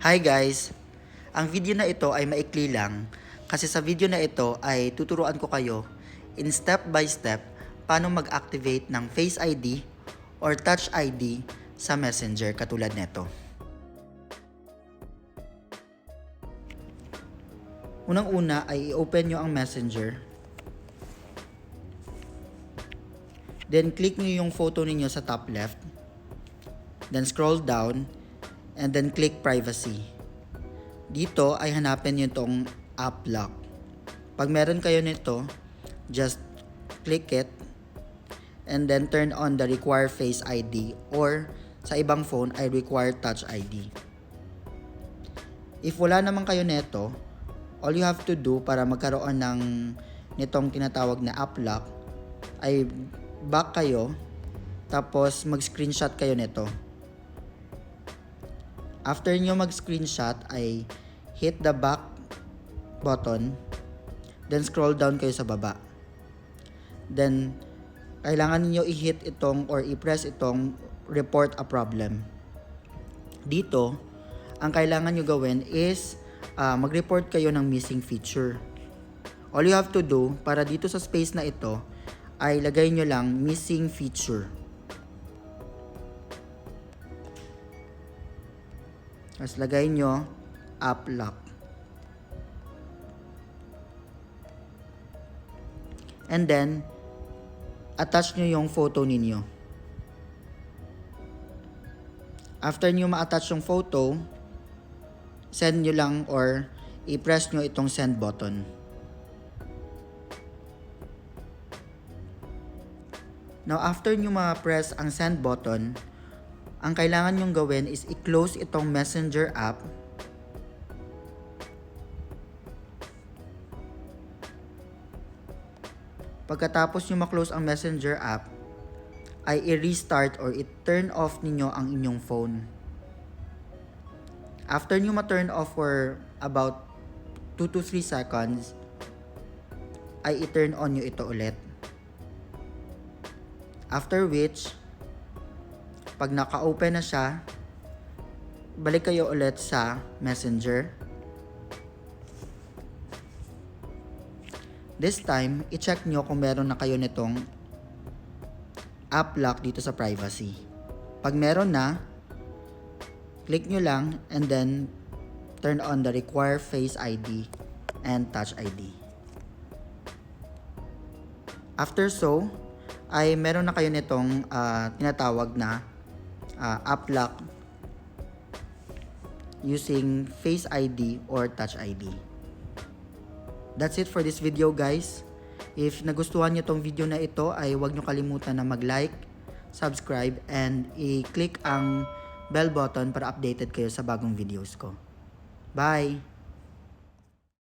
Hi guys! Ang video na ito ay maikli lang kasi sa video na ito ay tuturuan ko kayo in step by step paano mag-activate ng Face ID or Touch ID sa Messenger katulad nito. Unang-una ay i-open nyo ang Messenger. Then click nyo yung photo ninyo sa top left. Then scroll down and then click privacy. Dito ay hanapin nyo itong app lock. Pag meron kayo nito, just click it and then turn on the require Face ID or sa ibang phone ay require Touch ID. If wala naman kayo nito, all you have to do para magkaroon ng nitong tinatawag na app lock ay back kayo tapos mag-screenshot kayo nito. After nyo mag-screenshot ay hit the back button, then scroll down kayo sa baba. Then kailangan niyo i-hit itong or i-press itong report a problem. Dito, ang kailangan nyo gawin is mag-report kayo ng missing feature. All you have to do para dito sa space na ito ay lagay nyo lang missing feature. Tapos lagay nyo app lock. And then, attach nyo yung photo ninyo. After nyo ma-attach yung photo, send nyo lang or i-press nyo itong send button. Now, after nyo ma-press ang send button, ang kailangan nyong gawin is i-close itong Messenger app. Pagkatapos nyo ma-close ang Messenger app, ay i-restart or i-turn off ninyo ang inyong phone. After nyo ma-turn off for about 2 to 3 seconds, ay i-turn on nyo ito ulit. After which, pag naka-open na siya, balik kayo ulit sa Messenger. This time, i-check nyo kung meron na kayo nitong app lock dito sa privacy. Pag meron na, click nyo lang and then turn on the require Face ID and Touch ID. After so, ay meron na kayo nitong tinatawag na app lock using Face ID or Touch ID. That's it for this video guys. If nagustuhan nyo tong video na ito ay huwag nyo kalimutan na mag-like, subscribe, and i-click ang bell button para updated kayo sa bagong videos ko. Bye!